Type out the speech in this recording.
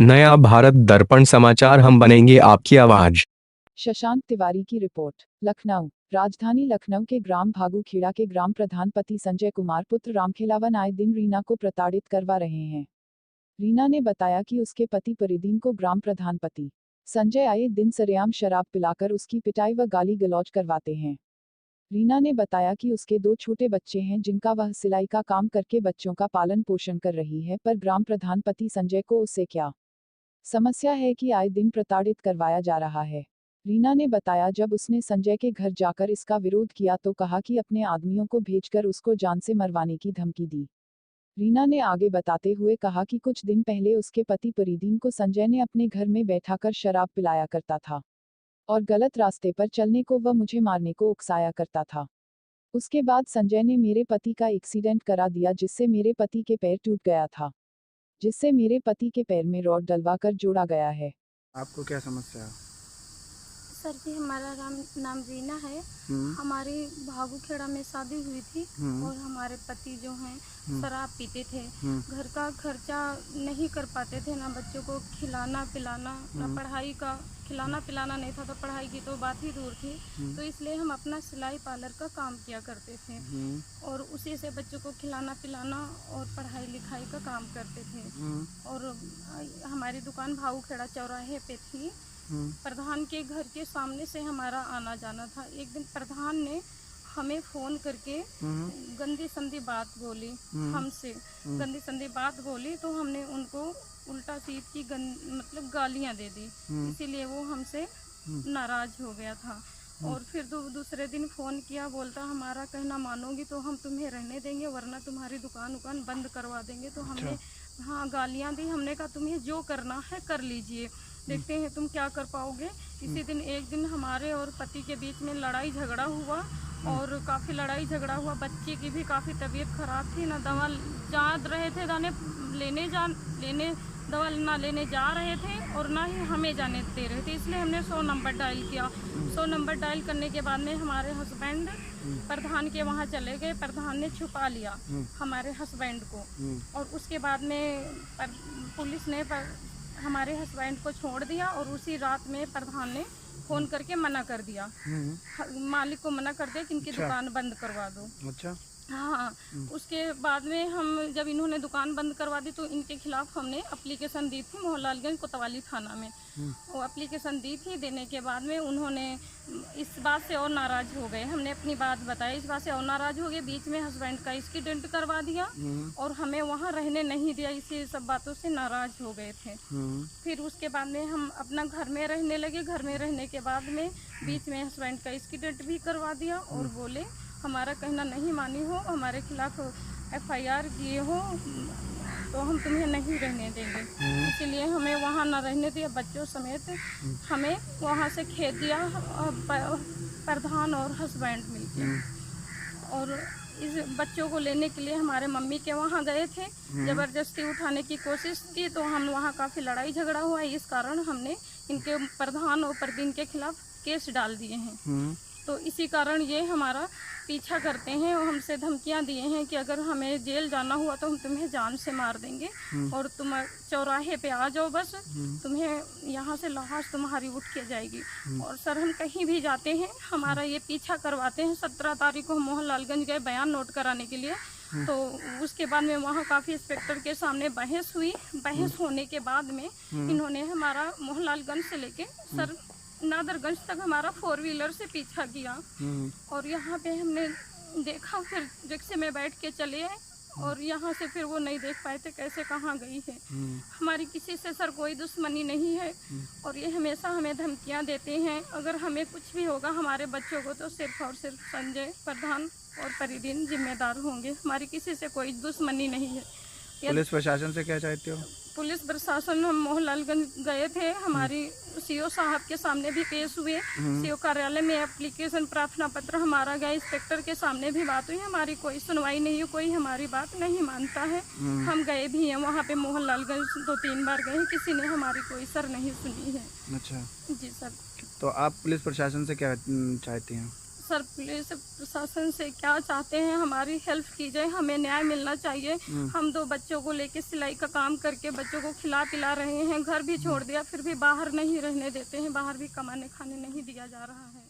नया भारत दर्पण समाचार, हम बनेंगे आपकी आवाज। शशांक तिवारी की रिपोर्ट। लखनऊ। राजधानी लखनऊ के ग्राम भागूखेड़ा के ग्राम प्रधान पति संजय कुमार पुत्र रामखेलावन आए दिन रीना को प्रताड़ित करवा रहे हैं। रीना ने बताया कि उसके पति परिदीन को ग्राम प्रधान पति संजय आए दिन सरेआम शराब पिलाकर उसकी पिटाई व गाली गलौज करवाते हैं। रीना ने बताया कि उसके 2 छोटे बच्चे हैं जिनका वह सिलाई का काम करके बच्चों का पालन पोषण कर रही है, पर ग्राम प्रधान पति संजय को उससे क्या समस्या है कि आए दिन प्रताड़ित करवाया जा रहा है। रीना ने बताया जब उसने संजय के घर जाकर इसका विरोध किया तो कहा कि अपने आदमियों को भेजकर उसको जान से मरवाने की धमकी दी। रीना ने आगे बताते हुए कहा कि कुछ दिन पहले उसके पति परिदीन को संजय ने अपने घर में बैठाकर शराब पिलाया करता था और गलत रास्ते पर चलने को व मुझे मारने को उकसाया करता था। उसके बाद संजय ने मेरे पति का एक्सीडेंट करा दिया जिससे मेरे पति के पैर टूट गया था, जिससे मेरे पति के पैर में रॉड डलवाकर जोड़ा गया है। आपको क्या समस्या है? सर जी, हमारा नाम रीना है। हमारी भागूखेड़ा में शादी हुई थी और हमारे पति जो हैं शराब पीते थे। घर का खर्चा नहीं कर पाते थे, ना बच्चों को खिलाना पिलाना, ना पढ़ाई का खिलाना पिलाना नहीं था तो पढ़ाई की तो बात ही दूर थी। तो इसलिए हम अपना सिलाई पार्लर का काम किया करते थे और उसी से बच्चों को खिलाना पिलाना और पढ़ाई लिखाई का काम करते थे। और हमारी दुकान भागूखेड़ा चौराहे पे थी। प्रधान के घर के सामने से हमारा आना जाना था। एक दिन प्रधान ने हमें फ़ोन करके गंदी संदी बात बोली, हमसे गंदी संदी बात बोली तो हमने उनको उल्टा सीध की मतलब गालियां दे दी। इसीलिए वो हमसे नाराज़ हो गया था। और फिर दूसरे दिन फ़ोन किया, बोलता हमारा कहना मानोगी तो हम तुम्हें रहने देंगे वरना तुम्हारी दुकान बंद करवा देंगे। तो हमने हाँ गालियां दी। हमने कहा तुम्हें जो करना है कर लीजिए, देखते हैं तुम क्या कर पाओगे। इसी दिन एक दिन हमारे और पति के बीच में लड़ाई झगड़ा हुआ और काफ़ी लड़ाई झगड़ा हुआ। बच्चे की भी काफ़ी तबीयत ख़राब थी, ना दवा जा रहे थे दवा ना लेने जा रहे थे और ना ही हमें जाने दे रहे थे। इसलिए हमने 100 नंबर डायल किया। 100 नंबर डायल करने के बाद में हमारे हस्बैंड प्रधान के वहाँ चले गए। प्रधान ने छुपा लिया हमारे हस्बैंड को और उसके बाद में पुलिस ने हमारे हस्बैंड को छोड़ दिया और उसी रात में प्रधान ने फ़ोन करके मना कर दिया, मालिक को मना कर दिया कि इनकी दुकान बंद करवा दो। अच्छा। हाँ, उसके बाद में हम जब इन्होंने दुकान बंद करवा दी तो इनके खिलाफ हमने एप्लीकेशन दी थी मोहनलालगंज कोतवाली थाना में। वो एप्लीकेशन दी थी, देने के बाद में उन्होंने इस बात से और नाराज़ हो गए। हमने अपनी बात बताई, इस बात से और नाराज़ हो गए। बीच में हस्बैंड का एक्सीडेंट करवा दिया और हमें वहाँ रहने नहीं दिया। इसी सब बातों से नाराज़ हो गए थे। फिर उसके बाद में हम अपना घर में रहने लगे। घर में रहने के बाद में बीच में हस्बैंड का एक्सीडेंट भी करवा दिया और बोले हमारा कहना नहीं मानी हो, हमारे खिलाफ FIR किए हो तो हम तुम्हें नहीं रहने देंगे। इसलिए हमें वहाँ न रहने दिया, बच्चों समेत हमें वहाँ से खेद दिया प्रधान और हस्बैंड मिलकर। और इस बच्चों को लेने के लिए हमारे मम्मी के वहाँ गए थे, ज़बरदस्ती उठाने की कोशिश की तो हम वहाँ काफ़ी लड़ाई झगड़ा हुआ। इस कारण हमने इनके प्रधान और परदीन के खिलाफ केस डाल दिए हैं। तो इसी कारण ये हमारा पीछा करते हैं और हमसे धमकियां दिए हैं कि अगर हमें जेल जाना हुआ तो हम तुम्हें जान से मार देंगे और तुम चौराहे पे आ जाओ, बस तुम्हें यहाँ से लाश तुम्हारी उठ के जाएगी। और सर हम कहीं भी जाते हैं हमारा ये पीछा करवाते हैं। 17 तारीख को हम मोहनलालगंज गए बयान नोट कराने के लिए, तो उसके बाद में वहाँ काफ़ी इंस्पेक्टर के सामने बहस हुई। बहस होने के बाद में इन्होंने हमारा मोहनलालगंज से लेके सर नादरगंज तक हमारा 4 व्हीलर से पीछा किया और यहाँ पे हमने देखा। फिर रिक्शे में बैठ के चले आए और यहाँ से फिर वो नहीं देख पाए थे कैसे कहाँ गई है। हमारी किसी से सर कोई दुश्मनी नहीं है और ये हमेशा हमें धमकियाँ देते हैं। अगर हमें कुछ भी होगा हमारे बच्चों को तो सिर्फ और सिर्फ संजय, प्रधान और परिदीन जिम्मेदार होंगे। हमारी किसी से कोई दुश्मनी नहीं है। पुलिस प्रशासन से क्या चाहते हो? पुलिस प्रशासन, हम मोहनलालगंज गए थे, हमारी CO साहब के सामने भी पेश हुए। CO कार्यालय में एप्लीकेशन प्रार्थना पत्र हमारा गया, इंस्पेक्टर के सामने भी बात हुई, हमारी कोई सुनवाई नहीं हुई, कोई हमारी बात नहीं मानता है। हम गए भी हैं वहाँ पे मोहनलालगंज 2-3 बार गए, किसी ने हमारी कोई सर नहीं सुनी है। अच्छा जी सर। तो आप पुलिस प्रशासन से क्या चाहती हैं? सर पुलिस प्रशासन से क्या चाहते हैं, हमारी हेल्प की जाए, हमें न्याय मिलना चाहिए। हम 2 बच्चों को लेके सिलाई का काम करके बच्चों को खिला पिला रहे हैं, घर भी छोड़ दिया, फिर भी बाहर नहीं रहने देते हैं, बाहर भी कमाने खाने नहीं दिया जा रहा है।